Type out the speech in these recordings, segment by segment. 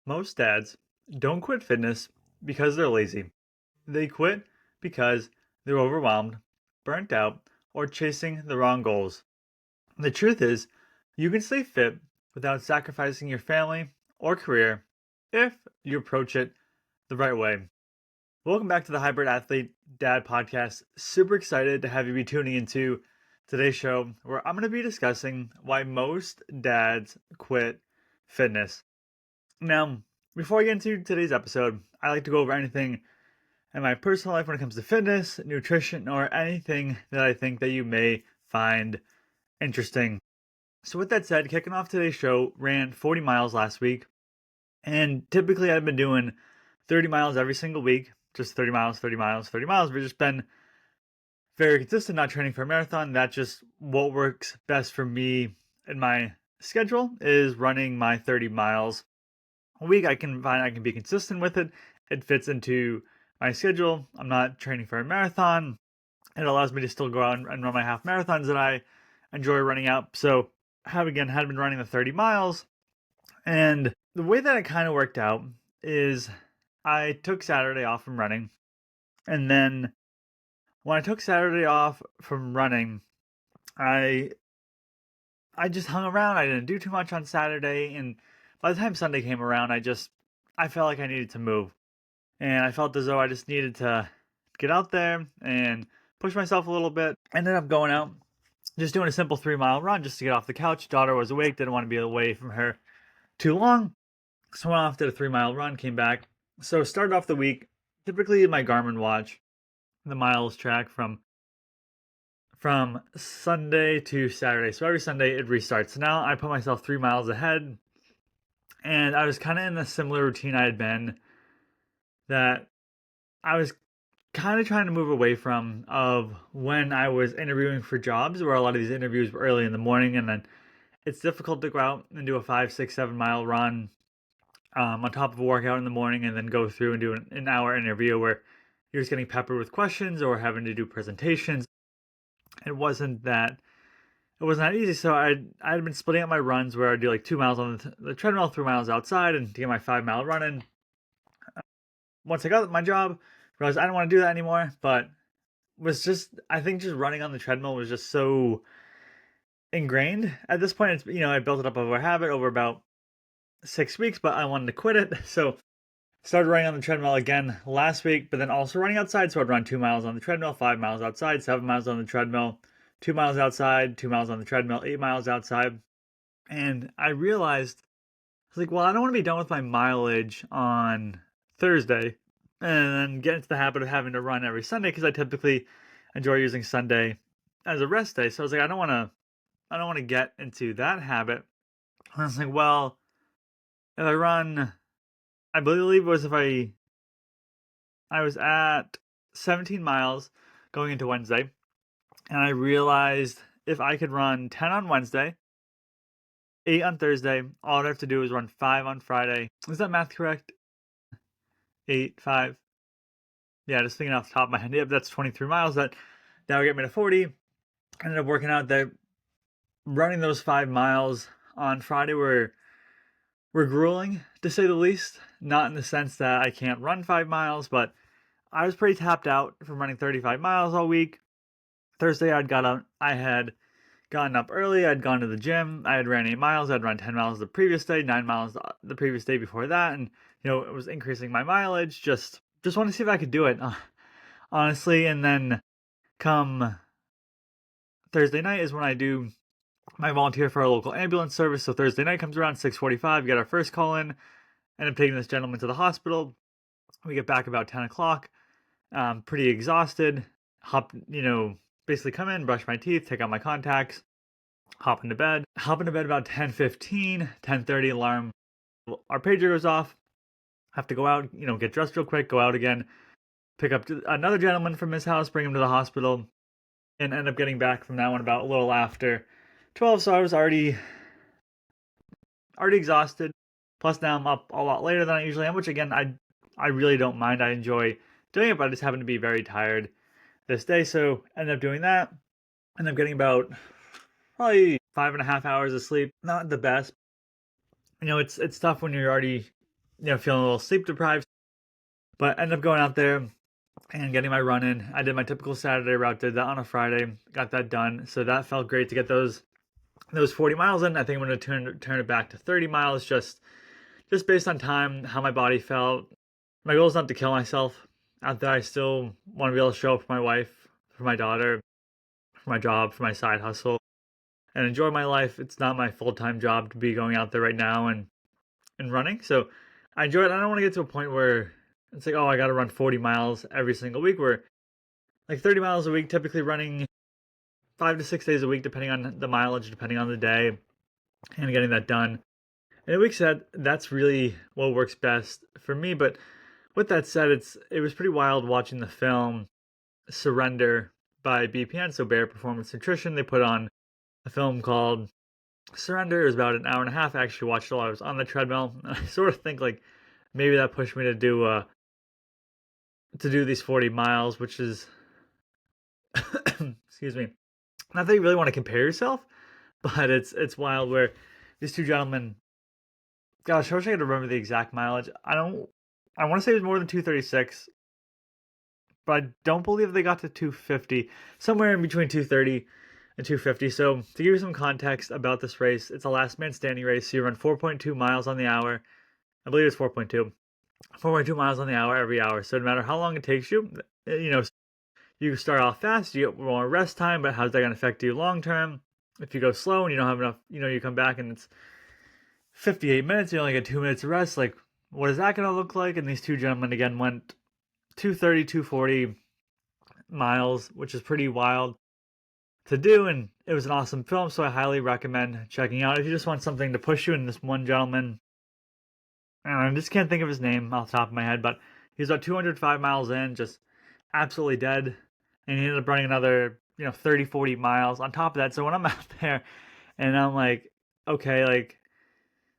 Most dads don't quit fitness because they're lazy. They quit because they're overwhelmed, burnt out, or chasing the wrong goals. The truth is, you can stay fit without sacrificing your family or career if you approach it the right way. Welcome back to the Hybrid Athlete Dad Podcast. Super excited to have you be tuning into today's show where I'm going to be discussing why most dads quit fitness. Now, before I get into today's episode, I like to go over anything in my personal life when it comes to fitness, nutrition, or anything that I think that you may find interesting. So with that said, kicking off today's show, ran 40 miles last week, and typically I've been doing 30 miles every single week, just 30 miles, 30 miles, 30 miles. We've just been very consistent, not training for a marathon. That's just what works best for me in my schedule is running my 30 miles a week. I can find I can be consistent with it. It fits into my schedule. I'm not training for a marathon. It allows me to still go out and run my half marathons that I enjoy running out. So had been running the 30 miles, and the way that it kind of worked out is I took Saturday off from running, and then when I took Saturday off from running, I I just hung around. I didn't do too much on Saturday, and by the time Sunday came around, I felt like I needed to move. And I felt as though I just needed to get out there and push myself a little bit. Ended up going out, just doing a simple 3 mile run just to get off the couch. Daughter was awake, didn't want to be away from her too long. So went off, did a 3 mile run, came back. So started off the week, typically in my Garmin watch, the miles track from Sunday to Saturday. So every Sunday it restarts. So now I put myself 3 miles ahead, and I was kind of in a similar routine I had been that I was kind of trying to move away from of when I was interviewing for jobs where a lot of these interviews were early in the morning, and then it's difficult to go out and do a 5, 6, 7 mile run on top of a workout in the morning and then go through and do an hour interview where you're just getting peppered with questions or having to do presentations. It wasn't that it wasn't that easy. So I'd been splitting up my runs where I'd do like 2 miles on the treadmill, 3 miles outside, and to get my 5 mile run in. Once I got my job, realized I didn't want to do that anymore, but was just I think just running on the treadmill was just so ingrained at this point. It's I built it up over a habit over about 6 weeks, but I wanted to quit it. So started running on the treadmill again last week, but then also running outside. So I'd run 2 miles on the treadmill, 5 miles outside, 7 miles on the treadmill, 2 miles outside, 2 miles on the treadmill, 8 miles outside. And I realized I was like, well, I don't want to be done with my mileage on Thursday and then get into the habit of having to run every Sunday because I typically enjoy using Sunday as a rest day. So I was like, I don't want to get into that habit. And I was like, well, if I run, I believe it was if I was at 17 miles going into Wednesday, and I realized if I could run 10 on Wednesday, 8 on Thursday, all I'd have to do is run 5 on Friday. Is that math correct? 8, 5. Yeah, just thinking off the top of my head. Yep, that's 23 miles. That would get me to 40. Ended up working out that running those 5 miles on Friday were grueling, to say the least. Not in the sense that I can't run 5 miles, but I was pretty tapped out from running 35 miles all week. Thursday, I had gotten up early. I'd gone to the gym. I had ran 8 miles. I'd run 10 miles the previous day, 9 miles the previous day before that, and it was increasing my mileage. Just want to see if I could do it, honestly. And then come Thursday night is when I do my volunteer for our local ambulance service. So Thursday night comes around 6:45. Get our first call in. End up taking this gentleman to the hospital. We get back about 10 o'clock. Pretty exhausted. Basically come in, brush my teeth, take out my contacts, hop into bed. Hop into bed about 10:15, 10:30 alarm. Our pager goes off. Have to go out, get dressed real quick, go out again, pick up another gentleman from his house, bring him to the hospital, and end up getting back from that one about a little after 12. So I was already exhausted. Plus now I'm up a lot later than I usually am, which again I really don't mind. I enjoy doing it, but I just happen to be very tired this day. So ended up doing that. Ended up getting about probably 5.5 hours of sleep. Not the best. It's tough when you're already feeling a little sleep deprived. But ended up going out there and getting my run in. I did my typical Saturday route, did that on a Friday, got that done. So that felt great to get those 40 miles in. I think I'm going to turn it back to 30 miles just based on time, how my body felt. My goal is not to kill myself out there. I still want to be able to show up for my wife, for my daughter, for my job, for my side hustle, and enjoy my life. It's not my full-time job to be going out there right now and running. So I enjoy it. I don't want to get to a point where it's like, oh, I got to run 40 miles every single week. Where like 30 miles a week, typically running 5 to 6 days a week, depending on the mileage, depending on the day, and getting that done. And week said that's really what works best for me. But with that said, it was pretty wild watching the film Surrender by BPN, so Bare Performance Nutrition. They put on a film called Surrender. It was about an hour and a half. I actually watched it while I was on the treadmill. And I sort of think like maybe that pushed me to do these 40 miles, which is excuse me. Not that you really want to compare yourself, but it's wild where these two gentlemen. Gosh, I wish I could remember the exact mileage. I want to say it was more than 236, but I don't believe they got to 250. Somewhere in between 230 and 250. So to give you some context about this race, it's a last man standing race. So you run 4.2 miles on the hour. I believe it's 4.2. 4.2 miles on the hour every hour. So no matter how long it takes you, you start off fast, you get more rest time, but how's that going to affect you long term? If you go slow and you don't have enough, you come back and it's 58 minutes, you only get 2 minutes of rest. Like, what is that going to look like? And these two gentlemen again went 230, 240 miles, which is pretty wild to do. And it was an awesome film, so I highly recommend checking out. If you just want something to push you, and this one gentleman, I just can't think of his name off the top of my head, but he was about 205 miles in, just absolutely dead. And he ended up running another, 30, 40 miles on top of that. So when I'm out there and I'm like, okay, like,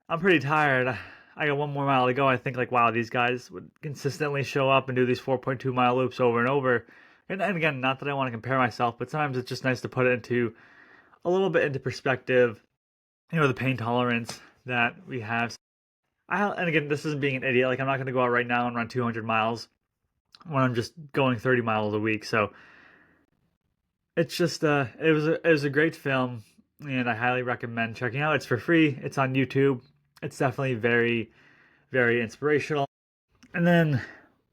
I'm pretty tired. I got one more mile to go. I think like, wow, these guys would consistently show up and do these 4.2 mile loops over and over. And again, not that I want to compare myself, but sometimes it's just nice to put it into a little bit into perspective. The pain tolerance that we have. And again, this isn't being an idiot. Like, I'm not going to go out right now and run 200 miles when I'm just going 30 miles a week. So it's just it was a great film, and I highly recommend checking out. It's for free. It's on YouTube. It's definitely very, very inspirational. And then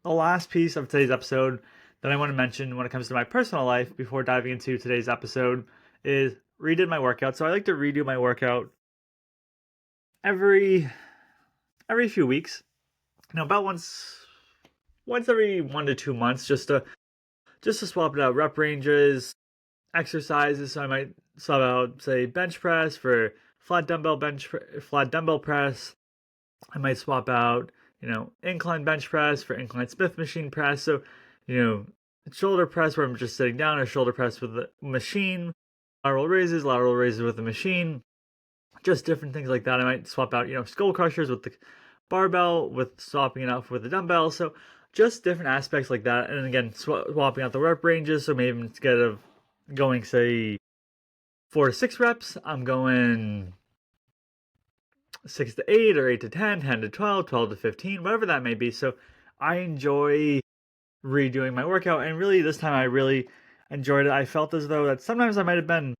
the last piece of today's episode that I want to mention when it comes to my personal life before diving into today's episode is redid my workout. So I like to redo my workout every few weeks. About once every 1 to 2 months, just to swap it out. Rep ranges, exercises. So I might swap out, say, bench press for flat dumbbell press. I might swap out, incline bench press for incline Smith machine press. So, shoulder press where I'm just sitting down, or shoulder press with the machine. Lateral raises with the machine. Just different things like that. I might swap out, skull crushers with the barbell, with swapping it out with the dumbbell. So just different aspects like that. And again, swapping out the rep ranges. So maybe instead of going, say, 4 to 6 reps, I'm going 6 to 8 or 8 to 10, 10 to 12, 12 to 15, whatever that may be. So I enjoy redoing my workout, and really this time I really enjoyed it. I felt as though that sometimes I might have been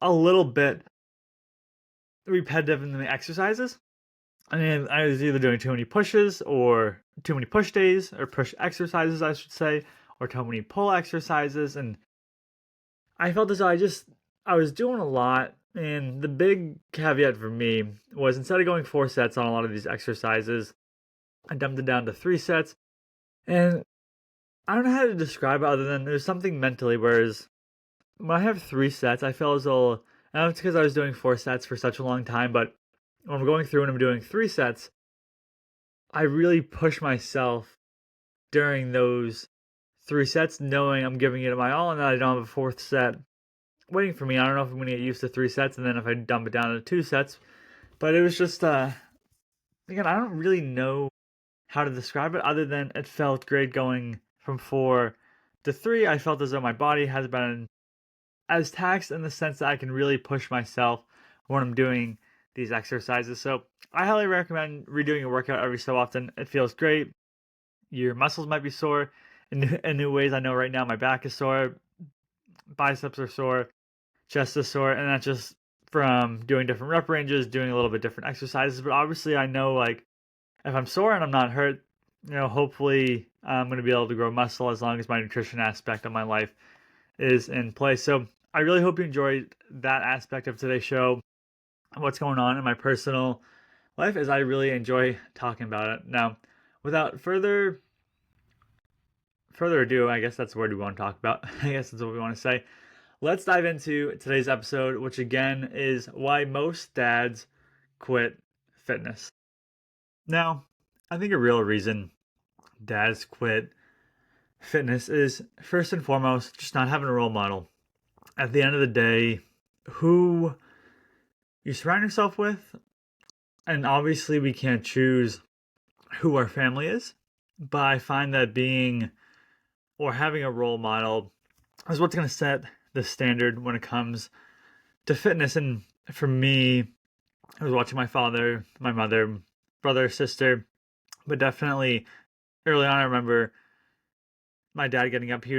a little bit repetitive in the exercises. I mean, I was either doing too many pushes or too many push days, or push exercises, I should say, or too many pull exercises. And I felt as though I was doing a lot. And the big caveat for me was, instead of going 4 sets on a lot of these exercises, I dumped it down to 3 sets. And I don't know how to describe it other than there's something mentally, whereas when I have 3 sets, I feel as though, and it's because I was doing 4 sets for such a long time, but when I'm going through and I'm doing 3 sets, I really push myself during those 3 sets, knowing I'm giving it my all and that I don't have a 4th set waiting for me. I don't know if I'm going to get used to 3 sets, and then if I dump it down to 2 sets. But it was just, again, I don't really know how to describe it other than it felt great going from 4 to 3. I felt as though my body has been as taxed in the sense that I can really push myself when I'm doing these exercises. So I highly recommend redoing your workout every so often. It feels great. Your muscles might be sore in new ways. I know right now my back is sore, biceps are sore, chest is sore, and that's just from doing different rep ranges, doing a little bit different exercises. But obviously, I know like if I'm sore and I'm not hurt, hopefully I'm going to be able to grow muscle as long as my nutrition aspect of my life is in place. So I really hope you enjoyed that aspect of today's show. What's going on in my personal life is I really enjoy talking about it. Now, without further ado, I guess that's the word we want to talk about. I guess that's what we want to say. Let's dive into today's episode, which again is why most dads quit fitness. Now, I think a real reason dads quit fitness is first and foremost just not having a role model. At the end of the day, who you surround yourself with, and obviously we can't choose who our family is, but I find that being or having a role model is what's going to set the standard when it comes to fitness. And for me, I was watching my father, my mother, brother, sister, but definitely early on, I remember my dad getting up. He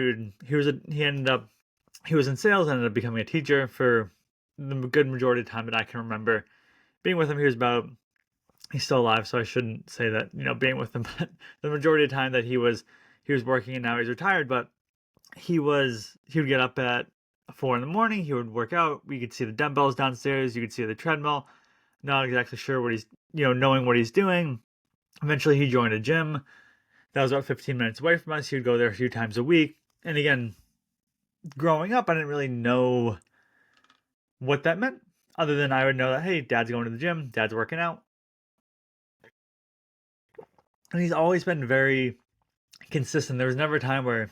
was in sales, ended up becoming a teacher for the good majority of the time that I can remember being with him. He's still alive, so I shouldn't say that, being with him, but the majority of the time that he was working and now he's retired, but he would get up at 4 in the morning. He would work out. We could see the dumbbells downstairs. You could see the treadmill. Not exactly sure what he's, knowing what he's doing. Eventually he joined a gym that was about 15 minutes away from us. He would go there a few times a week. And again, growing up, I didn't really know what that meant other than I would know that, hey, dad's going to the gym, dad's working out. And he's always been very consistent. There was never a time where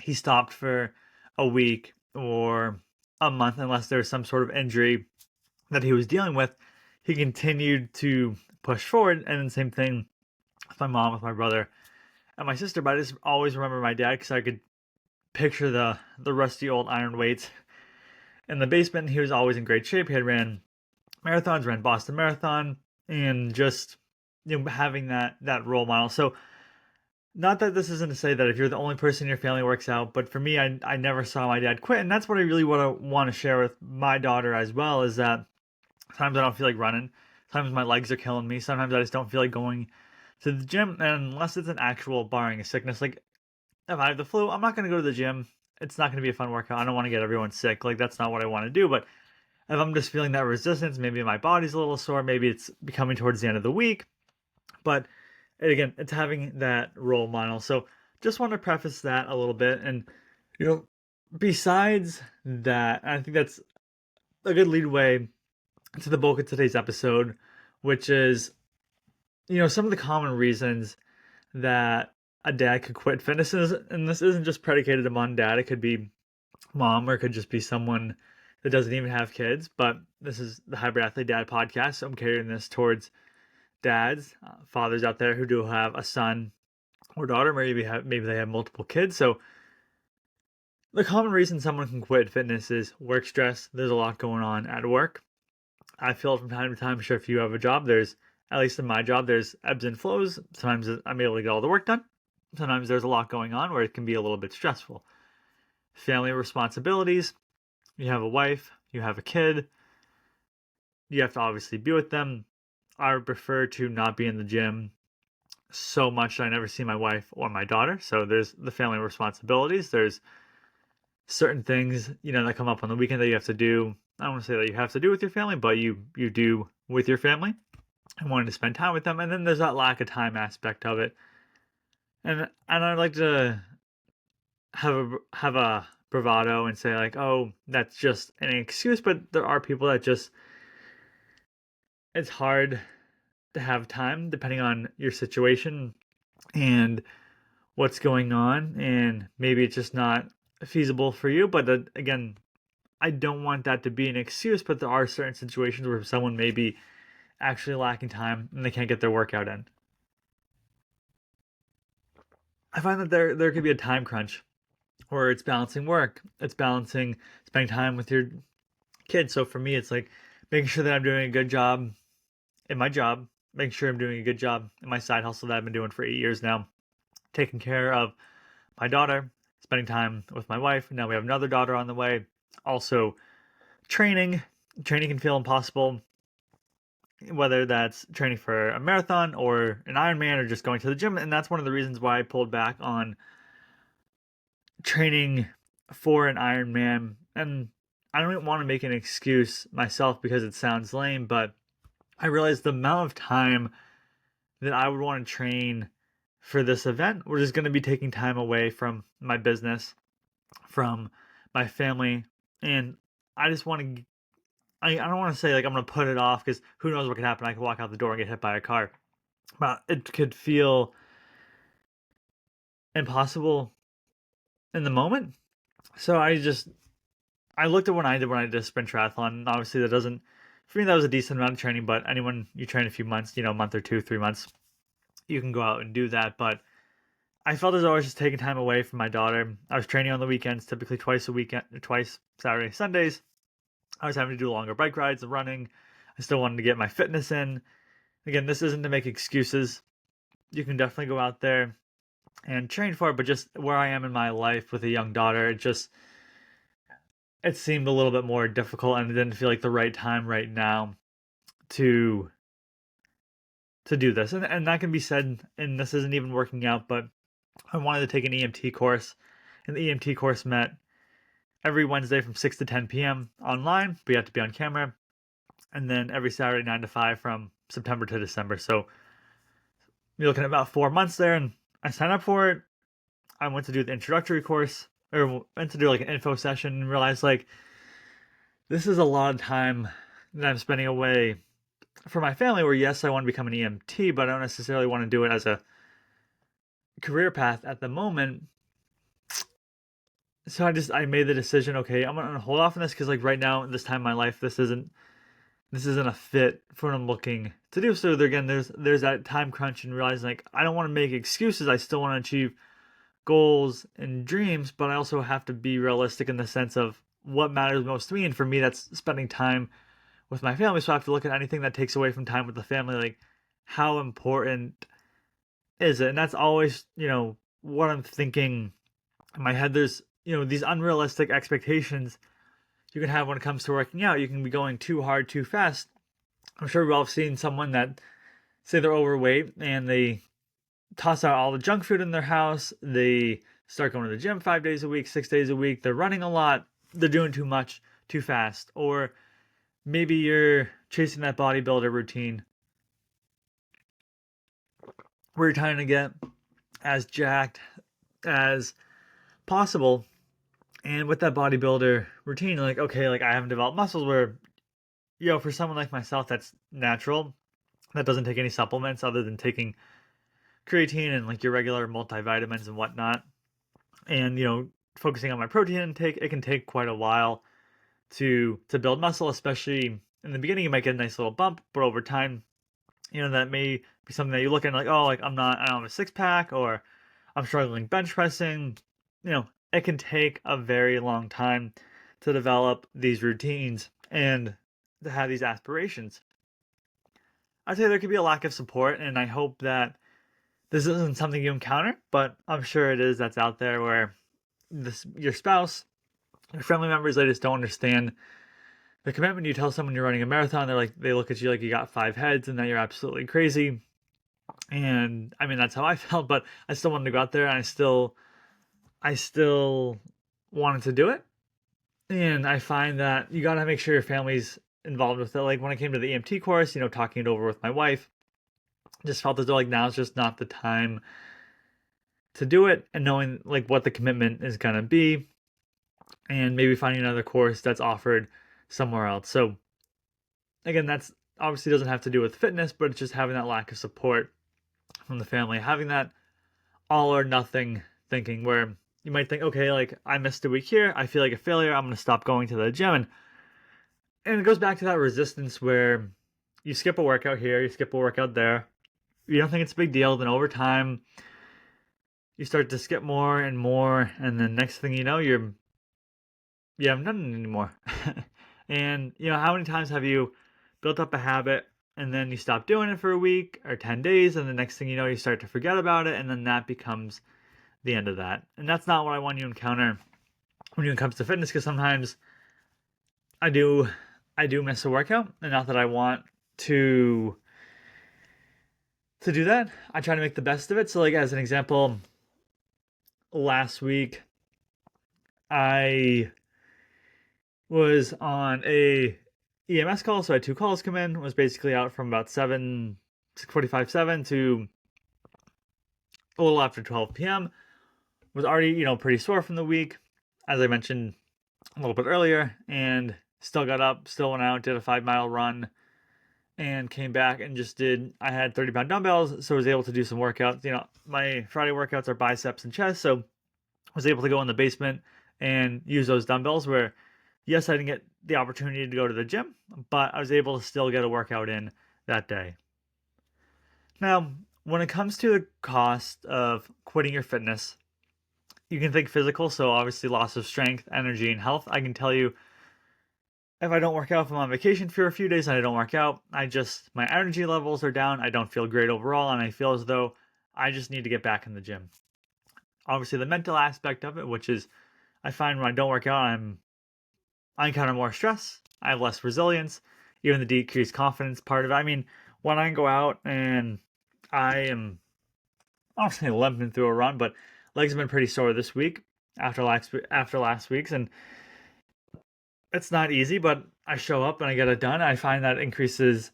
he stopped for a week or a month unless there was some sort of injury that he was dealing with. He continued to push forward. And then same thing with my mom, with my brother, and my sister. But I just always remember my dad because I could picture the rusty old iron weights in the basement. He was always in great shape. He had ran marathons, ran Boston Marathon, and just having that role model. So not that this isn't to say that if you're the only person in your family works out, but for me, I never saw my dad quit, and that's what I really want to share with my daughter as well. Is that sometimes I don't feel like running, sometimes my legs are killing me, sometimes I just don't feel like going to the gym, and unless it's an actual barring a sickness, like if I have the flu, I'm not going to go to the gym. It's not going to be a fun workout. I don't want to get everyone sick. Like that's not what I want to do. But if I'm just feeling that resistance, maybe my body's a little sore, maybe it's becoming towards the end of the week. But again, it's having that role model. So just want to preface that a little bit. And, besides that, I think that's a good lead way to the bulk of today's episode, which is, some of the common reasons that a dad could quit fitness. And this isn't just predicated upon dad. It could be mom, or it could just be someone that doesn't even have kids. But this is the Hybrid Athlete Dad podcast, so I'm carrying this towards dads, fathers out there who do have a son or daughter, maybe they have multiple kids. So the common reason someone can quit fitness is work stress. There's a lot going on at work. I feel it from time to time. I'm sure if you have a job, there's, at least in my job, there's ebbs and flows. Sometimes I'm able to get all the work done. Sometimes there's a lot going on where it can be a little bit stressful. Family responsibilities. You have a wife, you have a kid. You have to obviously be with them. I would prefer to not be in the gym so much that I never see my wife or my daughter. So there's the family responsibilities. There's certain things, that come up on the weekend that you have to do. I don't want to say that you have to do with your family, but you do with your family and wanting to spend time with them. And then there's that lack of time aspect of it. And I'd like to have a bravado and say like, oh, that's just an excuse. But there are people that just, it's hard to have time depending on your situation and what's going on, and maybe it's just not feasible for you. But again, I don't want that to be an excuse, but there are certain situations where someone may be actually lacking time and they can't get their workout in. I find that there could be a time crunch where it's balancing work, it's balancing spending time with your kids. So for me, it's like making sure that I'm doing a good job in my job, making sure I'm doing a good job in my side hustle that I've been doing for 8 years now, taking care of my daughter, spending time with my wife. Now we have another daughter on the way. Also, training. Training can feel impossible, whether that's training for a marathon or an Ironman or just going to the gym. And that's one of the reasons why I pulled back on training for an Ironman. And I don't want to make an excuse myself because it sounds lame, but I realized the amount of time that I would want to train for this event was just going to be taking time away from my business, from my family, and I just want to. I don't want to say like I'm going to put it off because who knows what could happen. I could walk out the door and get hit by a car, but it could feel impossible in the moment. So I looked at what I did when I did a sprint triathlon. Obviously, that doesn't for me that was a decent amount of training. But anyone you train a few months, a month or two, 3 months, you can go out and do that. But I felt as though I was just taking time away from my daughter. I was training on the weekends, typically twice a weekend, twice Saturday, Sundays. I was having to do longer bike rides and running. I still wanted to get my fitness in. Again, this isn't to make excuses. You can definitely go out there and train for it, but just where I am in my life with a young daughter, it seemed a little bit more difficult and it didn't feel like the right time right now to do this. And that can be said, and this isn't even working out, but I wanted to take an EMT course, and the EMT course met every Wednesday from 6 to 10 p.m. online, but you have to be on camera, and then every Saturday 9 to 5 from September to December. So you're looking at about 4 months there, and I signed up for it. I went to do the introductory course, or went to do like an info session, and realized like this is a lot of time that I'm spending away for my family. Where yes, I want to become an EMT, but I don't necessarily want to do it as a career path at the moment. So I made the decision, okay, I'm gonna hold off on this because like right now in this time in my life, this isn't a fit for what I'm looking to do. So there again, there's that time crunch and realizing like I don't want to make excuses. I still want to achieve goals and dreams, but I also have to be realistic in the sense of what matters most to me. And for me, that's spending time with my family. So I have to look at anything that takes away from time with the family, like how important is it? And that's always, what I'm thinking in my head. There's, these unrealistic expectations you can have when it comes to working out. You can be going too hard, too fast. I'm sure we've all seen someone that say they're overweight and they toss out all the junk food in their house. They start going to the gym 5 days a week, 6 days a week. They're running a lot. They're doing too much, too fast. Or maybe you're chasing that bodybuilder routine where you're trying to get as jacked as possible. And with that bodybuilder routine, like, okay, like I haven't developed muscles where, for someone like myself, that's natural. That doesn't take any supplements other than taking creatine and like your regular multivitamins and whatnot. And, focusing on my protein intake, it can take quite a while to build muscle, especially in the beginning. You might get a nice little bump, but over time, that may be something that you look at and like, oh, like I don't have a six pack, or I'm struggling bench pressing. It can take a very long time to develop these routines and to have these aspirations. I'd say there could be a lack of support, and I hope that this isn't something you encounter, but I'm sure it is. That's out there where your spouse, your family members, they just don't understand the commitment. You tell someone you're running a marathon, they look at you like you got 5 heads and that you're absolutely crazy. And I mean, that's how I felt, but I still wanted to go out there, and I still wanted to do it. And I find that you got to make sure your family's involved with it. Like when I came to the EMT course, talking it over with my wife, just felt as though like now's just not the time to do it, and knowing like what the commitment is going to be, and maybe finding another course that's offered somewhere else. So again, that's obviously doesn't have to do with fitness, but it's just having that lack of support from the family, having that all or nothing thinking where you might think, okay, like I missed a week here, I feel like a failure, I'm going to stop going to the gym. And it goes back to that resistance where you skip a workout here, you skip a workout there, you don't think it's a big deal, then over time you start to skip more and more, and then next thing you know, you haven't done it anymore. And, how many times have you built up a habit and then you stop doing it for a week or 10 days, and the next thing you know, you start to forget about it, and then that becomes the end of that. And that's not what I want you to encounter when it comes to fitness, because sometimes I do miss a workout, and not that I want to do that. I try to make the best of it. So, like, as an example, last week I was on a EMS call, so I had 2 calls come in. Was basically out from about 6:45, 7 to a little after 12 p.m. Was already, pretty sore from the week, as I mentioned a little bit earlier, and still got up, still went out, did a 5-mile run, and came back and I had 30-pound dumbbells, so I was able to do some workouts. My Friday workouts are biceps and chest, so I was able to go in the basement and use those dumbbells where, yes, I didn't get the opportunity to go to the gym, but I was able to still get a workout in that day. Now, when it comes to the cost of quitting your fitness, you can think physical, so obviously loss of strength, energy, and health. I can tell you, if I don't work out, if I'm on vacation for a few days and I don't work out, my energy levels are down, I don't feel great overall, and I feel as though I just need to get back in the gym. Obviously, the mental aspect of it, which is I find when I don't work out, I encounter more stress, I have less resilience, even the decreased confidence part of it. I mean, when I go out and I am, I don't say limping through a run, but legs have been pretty sore this week after last week's, and it's not easy, but I show up and I get it done. I find that increases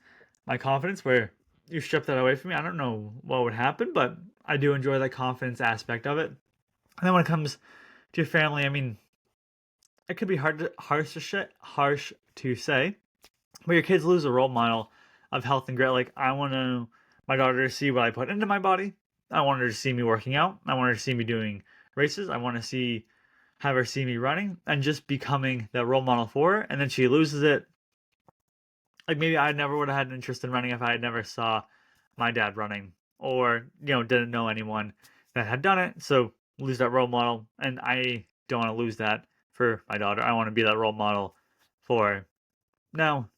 my confidence. Where you strip that away from me, I don't know what would happen, but I do enjoy the confidence aspect of it. And then when it comes to your family, I mean, it could be harsh to say, but your kids lose a role model of health and grit. Like, I want my daughter to see what I put into my body. I want her to see me working out. I want her to see me doing races. I want to have her see me running and just becoming that role model for her. And then she loses it. Like, maybe I never would have had an interest in running if I had never saw my dad running, or, didn't know anyone that had done it. So lose that role model. And I don't want to lose that for my daughter. I want to be that role model for her. Now,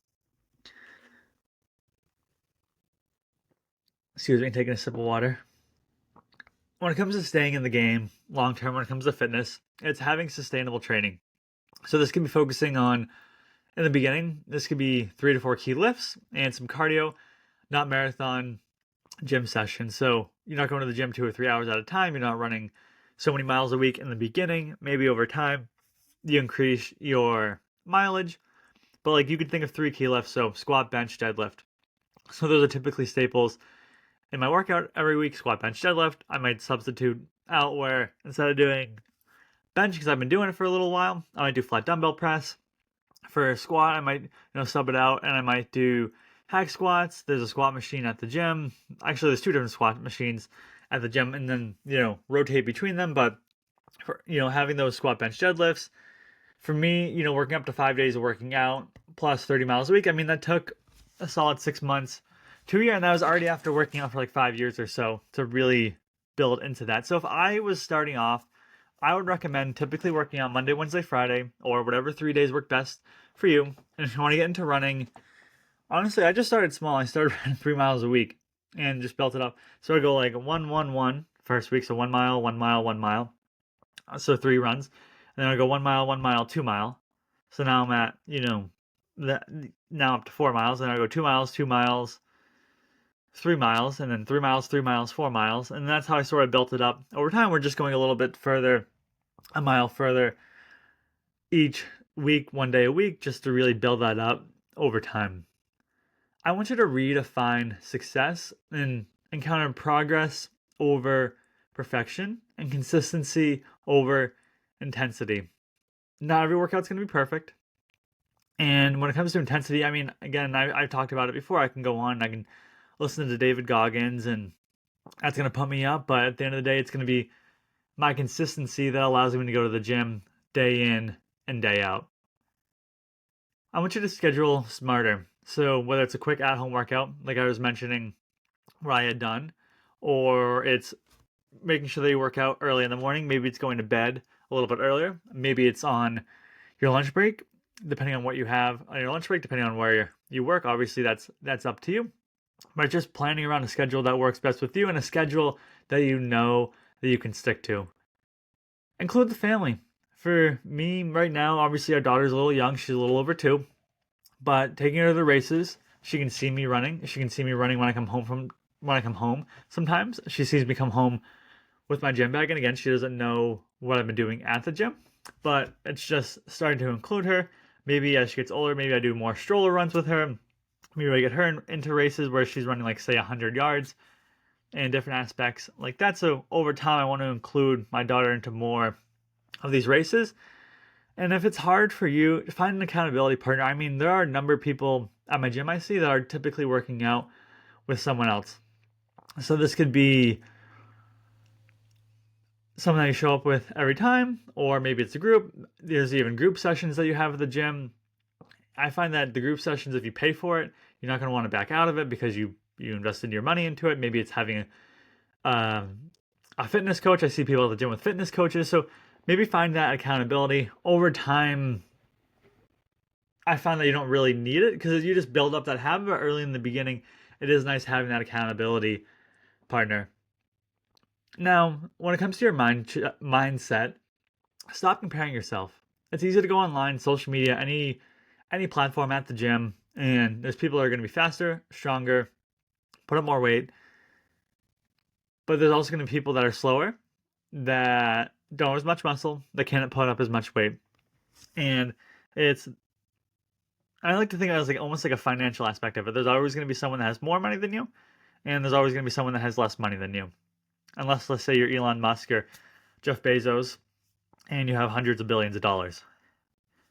excuse me, taking a sip of water. When it comes to staying in the game long term, when it comes to fitness, it's having sustainable training. So this can be focusing on, in the beginning, this could be 3 to 4 key lifts and some cardio, not marathon gym sessions. So you're not going to the gym 2 or 3 hours at a time. You're not running so many miles a week in the beginning. Maybe over time, you increase your mileage. But like, you could think of 3 key lifts, so squat, bench, deadlift. So those are typically staples in my workout every week. Squat, bench, deadlift. I might substitute out where, instead of doing bench, because I've been doing it for a little while, I might do flat dumbbell press. For squat, I might sub it out, and I might do hack squats. There's a squat machine at the gym. Actually, there's 2 different squat machines at the gym, and then rotate between them. But for, having those squat, bench, deadlifts, for me, working up to 5 days of working out plus 30 miles a week, I mean, that took a solid 6 months to a year, and that was already after working out for like 5 years or so to really build into that. So if I was starting off, I would recommend typically working out Monday, Wednesday, Friday, or whatever 3 days work best for you. And if you want to get into running, honestly, I just started small. I started running 3 miles a week and just built it up. So I go like 1-1-1 first week, so 1 mile, 1 mile, 1 mile. So 3 runs. And then I go 1 mile, 1 mile, 2 mile. So now I'm at, now up to 4 miles. And I go 2 miles, 2 miles, 3 miles, and then 3 miles, 3 miles, 4 miles. And that's how I sort of built it up. Over time, we're just going a little bit further, a mile further each week, 1 day a week, just to really build that up over time. I want you to redefine success and encounter progress over perfection and consistency over intensity. Not every workout's going to be perfect. And when it comes to intensity, I mean, again, I've talked about it before. I can go on, I can listen to David Goggins, and that's going to pump me up. But at the end of the day, it's going to be my consistency that allows me to go to the gym day in and day out. I want you to schedule smarter. So whether it's a quick at-home workout, like I was mentioning what I had done, or it's making sure that you work out early in the morning, maybe it's going to bed a little bit earlier, maybe it's on your lunch break, depending on what you have on your lunch break, depending on where you work. Obviously, that's up to you. But just planning around a schedule that works best with you and a schedule that you know that you can stick to. Include the family. For me right now, obviously our daughter's a little young. She's a little over 2. But taking her to the races, she can see me running. She can see me running when I come home. Sometimes she sees me come home with my gym bag, and again, she doesn't know what I've been doing at the gym. But it's just starting to include her. Maybe as she gets older, maybe I do more stroller runs with her. Maybe I get her into races where she's running like say 100 yards and different aspects like that. So over time, I want to include my daughter into more of these races. And if it's hard for you, find an accountability partner. I mean, there are a number of people at my gym I see that are typically working out with someone else. So this could be someone that you show up with every time, or maybe it's a group. There's even group sessions that you have at the gym. I find that the group sessions, if you pay for it, you're not going to want to back out of it because you invested your money into it. Maybe it's having a fitness coach. I see people at the gym with fitness coaches. So maybe find that accountability. Over time, I found that you don't really need it because you just build up that habit. But early in the beginning, it is nice having that accountability partner. Now, when it comes to your mindset, stop comparing yourself. It's easy to go online, social media, any platform at the gym, and there's people that are going to be faster, stronger, put up more weight. But there's also going to be people that are slower, that don't have as much muscle, that can't put up as much weight. And I like to think of it as like almost like a financial aspect of it. There's always going to be someone that has more money than you, and there's always going to be someone that has less money than you. Unless, let's say, you're Elon Musk or Jeff Bezos, and you have hundreds of billions of dollars.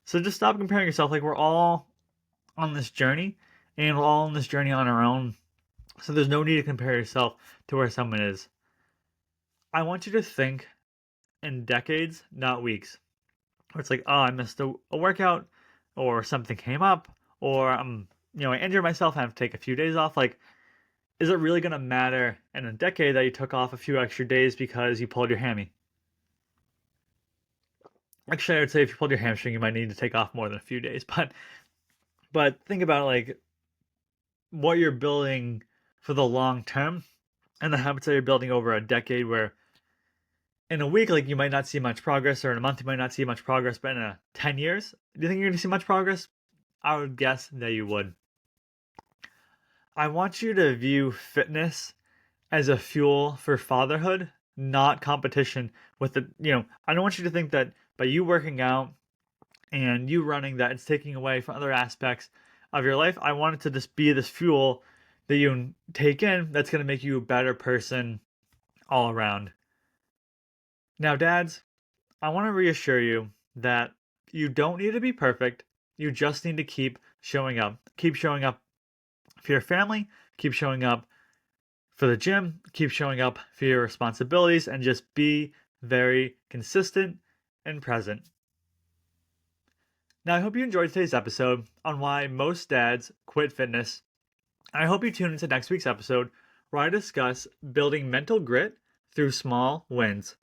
So just stop comparing yourself. Like, we're all on this journey, and we're all on this journey on our own. So there's no need to compare yourself to where someone is. I want you to think in decades, not weeks. Where it's like, oh, I missed a workout, or something came up, or I injured myself and I have to take a few days off. Like, is it really going to matter in a decade that you took off a few extra days because you pulled your hammy? Actually, I would say if you pulled your hamstring, you might need to take off more than a few days. But think about like what you're building for the long term and the habits that you're building over a decade, where in a week, like, you might not see much progress, or in a month you might not see much progress, but in 10 years, do you think you're going to see much progress? I would guess that you would. I want you to view fitness as a fuel for fatherhood, not competition with I don't want you to think that by you working out and you running that it's taking away from other aspects of your life. I want it to just be this fuel that you take in that's going to make you a better person all around. Now, dads, I want to reassure you that you don't need to be perfect. You just need to keep showing up. Keep showing up for your family, keep showing up for the gym, keep showing up for your responsibilities, and just be very consistent and present. Now, I hope you enjoyed today's episode on why most dads quit fitness. I hope you tune into next week's episode where I discuss building mental grit through small wins.